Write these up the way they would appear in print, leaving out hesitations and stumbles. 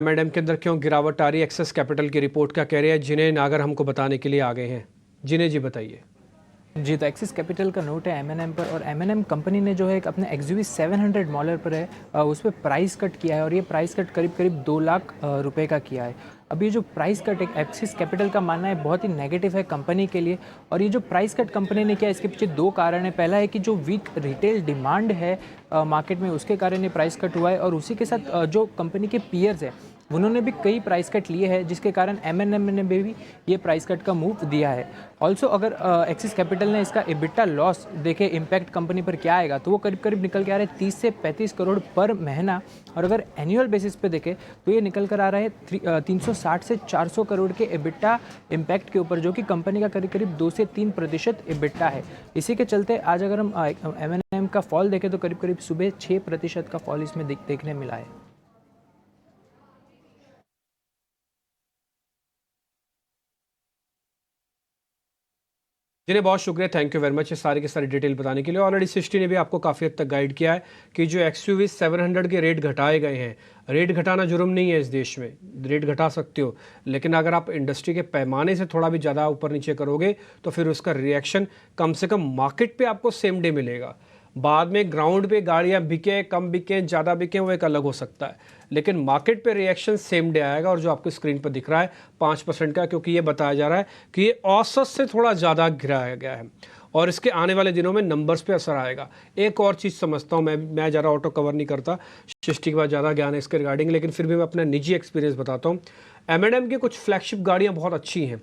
Madam के अंदर क्यों गिरावट आ रही है, एक्सेस कैपिटल की रिपोर्ट क्या कह रही है, जिन्हें नागर हमको बताने के लिए आ गए हैं। जिन्हें जी बताइए। जी, तो एक्सिस कैपिटल का नोट है एम पर, और एम कंपनी ने जो है एक अपने एक्सयूवी 700 मॉडल पर है उस पर प्राइस कट किया है, और ये प्राइस कट करीब करीब 2 लाख रुपए का किया है। अब ये जो प्राइस कट एक एक्सिस कैपिटल का मानना है बहुत ही नेगेटिव है कंपनी के लिए, और ये जो प्राइस कट कंपनी ने किया इसके पीछे 2 कारण है। पहला है कि जो वीक रिटेल डिमांड है मार्केट में, उसके कारण ये प्राइस कट हुआ है, और उसी के साथ जो कंपनी के पीयर्स है उन्होंने भी कई प्राइस कट लिए हैं, जिसके कारण एम ने भी ये प्राइस कट का मूव दिया है। ऑल्सो अगर एक्सिस कैपिटल ने इसका एबिटा लॉस देखे इम्पैक्ट कंपनी पर क्या आएगा, तो वो करीब करीब निकल के आ रहा है 30 से 35 करोड़ पर महीना, और अगर एनुअल बेसिस पे देखें तो ये निकल कर आ रहा है 360 से 400 करोड़ के एबिटा इम्पैक्ट के ऊपर, जो कि कंपनी का करीब करीब 2 से 3% एबिटा है। इसी के चलते आज अगर हम एम का फॉल देखें तो करीब करीब सुबह 6% का फॉल इसमें देखने मिला है। जिन्हें बहुत शुक्रिया, थैंक यू वेरी मच, सारी की सारी डिटेल बताने के लिए। ऑलरेडी सृष्टि ने भी आपको काफ़ी हद तक गाइड किया है कि जो एक्सयूवी 700 के रेट घटाए गए हैं, रेट घटाना जुर्म नहीं है इस देश में, रेट घटा सकते हो, लेकिन अगर आप इंडस्ट्री के पैमाने से थोड़ा भी ज़्यादा ऊपर नीचे करोगे तो फिर उसका रिएक्शन कम से कम मार्केट पे आपको सेम डे मिलेगा। बाद में ग्राउंड पे गाड़ियाँ बिके, कम बिके, ज़्यादा बिके, वो एक अलग हो सकता है, लेकिन मार्केट पे रिएक्शन सेम डे आएगा। और जो आपको स्क्रीन पर दिख रहा है 5% का, क्योंकि ये बताया जा रहा है कि ये औसत से थोड़ा ज़्यादा गिराया गया है, और इसके आने वाले दिनों में नंबर्स पे असर आएगा। एक और चीज़ समझता हूँ, मैं ज़्यादा ऑटो कवर नहीं करता, सृष्टि के बाद ज़्यादा ज्ञान है इसके रिगार्डिंग, लेकिन फिर भी मैं अपना निजी एक्सपीरियंस बताता हूँ। एम की कुछ फ्लैगशिप गाड़ियाँ बहुत अच्छी हैं,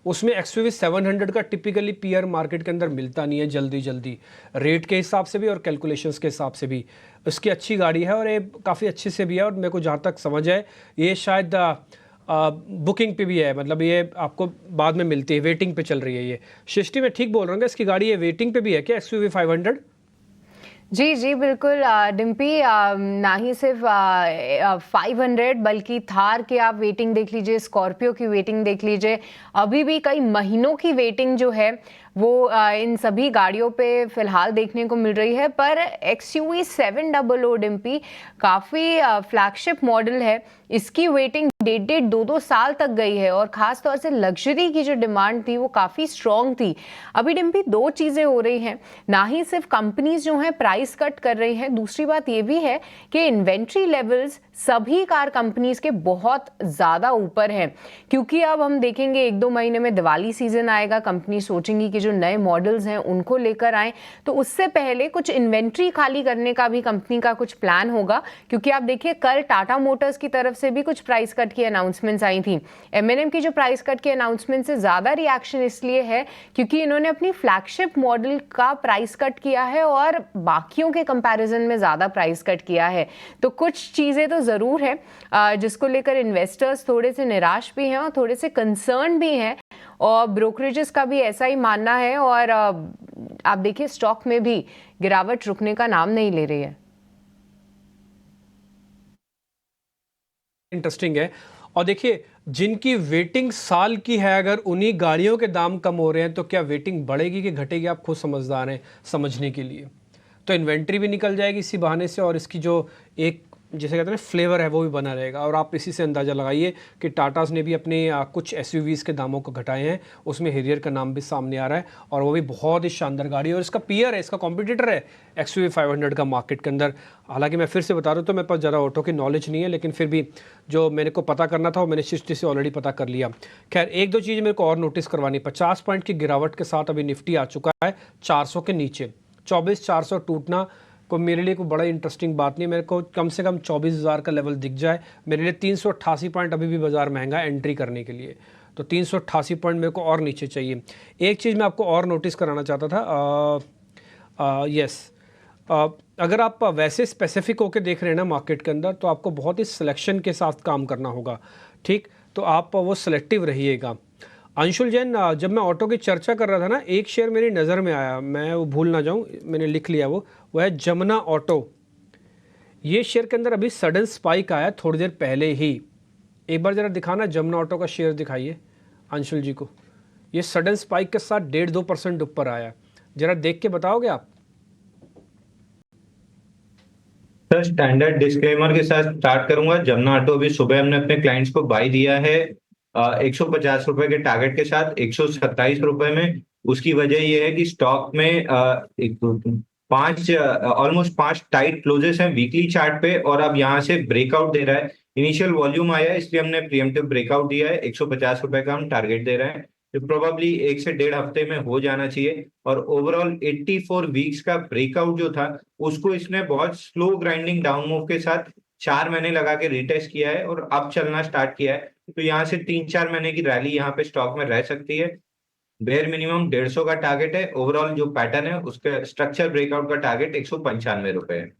उसमें एक्सयूवी 700 का टिपिकली पीयर मार्केट के अंदर मिलता नहीं है जल्दी रेट के हिसाब से भी और कैलकुलेशंस के हिसाब से भी। इसकी अच्छी गाड़ी है और ये काफ़ी अच्छी से भी है, और मेरे को जहाँ तक समझ है ये शायद बुकिंग पे भी है, मतलब ये आपको बाद में मिलती है, वेटिंग पे चल रही है ये। सृष्टि में ठीक बोल रहा हूँ इसकी गाड़ी ये वेटिंग पे भी है क्या, एक्सयूवी 500? जी जी बिल्कुल डिम्पी, ना ही सिर्फ 500 बल्कि थार के आप वेटिंग देख लीजिए, स्कॉर्पियो की वेटिंग देख लीजिए, अभी भी कई महीनों की वेटिंग जो है वो इन सभी गाड़ियों पे फिलहाल देखने को मिल रही है। पर एक्सयूवी 700 डिम्पी काफ़ी फ्लैगशिप मॉडल है, इसकी वेटिंग 1.5-2 साल तक गई है, और ख़ास तौर से लग्जरी की जो डिमांड थी वो काफ़ी स्ट्रॉन्ग थी। अभी डिम्पी 2 चीज़ें हो रही हैं, ना ही सिर्फ कंपनीज जो हैं प्राइस कट कर रही हैं, दूसरी बात ये भी है कि इन्वेंट्री लेवल्स सभी कार कंपनीज के बहुत ज़्यादा ऊपर हैं, क्योंकि अब हम देखेंगे 1-2 महीने में दिवाली सीजन आएगा, कंपनी सोचेंगी कि जो नए मॉडल्स हैं उनको लेकर आएं, तो उससे पहले कुछ इन्वेंट्री खाली करने का भी कंपनी का कुछ प्लान होगा। क्योंकि आप देखिए कल टाटा मोटर्स की तरफ से भी कुछ प्राइस कट की अनाउंसमेंट्स आई थी। एम की जो प्राइस कट की अनाउंसमेंट से ज़्यादा रिएक्शन इसलिए है क्योंकि इन्होंने अपनी फ्लैगशिप मॉडल का प्राइस कट किया है और बाकियों के कंपैरिजन में ज़्यादा प्राइस कट किया है। तो कुछ चीज़ें तो ज़रूर है जिसको लेकर इन्वेस्टर्स थोड़े से निराश भी हैं और थोड़े से कंसर्न भी हैं, और ब्रोकरेजेस का भी ऐसा ही मानना है, और आप देखिए स्टॉक में भी गिरावट रुकने का नाम नहीं ले रही है। इंटरेस्टिंग है। और देखिए जिनकी वेटिंग साल की है, अगर उन्हीं गाड़ियों के दाम कम हो रहे हैं तो क्या वेटिंग बढ़ेगी कि घटेगी, आप खुद समझदार हैं समझने के लिए। तो इन्वेंट्री भी निकल जाएगी इसी बहाने से, और इसकी जो एक जैसे कहते हैं फ्लेवर है वो भी बना रहेगा। और आप इसी से अंदाज़ा लगाइए कि टाटास ने भी अपने कुछ एसयूवीज़ के दामों को घटाए हैं, उसमें हेरियर का नाम भी सामने आ रहा है, और वो भी बहुत ही शानदार गाड़ी है, और इसका पीयर है, इसका कॉम्पिटिटर है एक्सयूवी 500 का मार्केट के अंदर। हालांकि मैं फिर से बता रहा हूँ तो मेरे पास ज़्यादा ऑटो की नॉलेज नहीं है, लेकिन फिर भी जो मेरे को पता करना था वो मैंने सृष्टि से ऑलरेडी पता कर लिया। खैर 1-2 चीज़ मेरे को और नोटिस करवानी। 50 पॉइंट की गिरावट के साथ अभी निफ्टी आ चुका है 400 के नीचे। 24,400 टूटना को मेरे लिए कोई बड़ा इंटरेस्टिंग बात नहीं, मेरे को कम से कम 24,000 का लेवल दिख जाए मेरे लिए। 388 पॉइंट अभी भी बाजार महंगा है एंट्री करने के लिए, तो 388 पॉइंट मेरे को और नीचे चाहिए। एक चीज़ मैं आपको और नोटिस कराना चाहता था, यस, अगर आप वैसे स्पेसिफिक होकर देख रहे हैं ना मार्केट के अंदर, तो आपको बहुत ही सिलेक्शन के साथ काम करना होगा, ठीक, तो आप वो सिलेक्टिव रहिएगा। अंशुल जैन, जब मैं ऑटो की चर्चा कर रहा था ना, एक शेयर मेरी नज़र में आया, मैं वो भूल ना जाऊँ, मैंने लिख लिया, वो है जमुना ऑटो। ये शेयर के अंदर अभी सडन स्पाइक आया थोड़ी देर पहले ही। एक बार ज़रा दिखाना जमुना ऑटो का शेयर दिखाइए अंशुल जी को। ये सडन स्पाइक के साथ 1.5-2% ऊपर आया, ज़रा देख के बताओगे आप। सर स्टैंडर्ड डिस्क्लेमर के साथ स्टार्ट करूंगा। जमुना ऑटो अभी सुबह हमने अपने क्लाइंट्स को बाय दिया है 150 रुपए के टारगेट के साथ 127 रुपए में। उसकी वजह यह है कि स्टॉक में ऑलमोस्ट 5 टाइट क्लोजेस हैं वीकली चार्ट पे, और अब यहाँ से ब्रेकआउट दे रहा है। इनिशियल वॉल्यूम आया है, इसलिए हमने प्रीएम्प्टिव ब्रेकआउट दिया है। 150 रुपए का हम टारगेट दे रहे हैं, जो प्रोबेबली 1 से 1.5 हफ्ते में हो जाना चाहिए। और ओवरऑल 84 वीक्स का ब्रेकआउट जो था, उसको इसने बहुत स्लो ग्राइंडिंग डाउन मूव के साथ 4 महीने लगा के रिटेस्ट किया है और अब चलना स्टार्ट किया है। तो यहाँ से 3-4 महीने की रैली यहाँ पे स्टॉक में रह सकती है। बेयर मिनिमम 150 का टारगेट है। ओवरऑल जो पैटर्न है उसके स्ट्रक्चर ब्रेकआउट का टारगेट 195 रुपए है।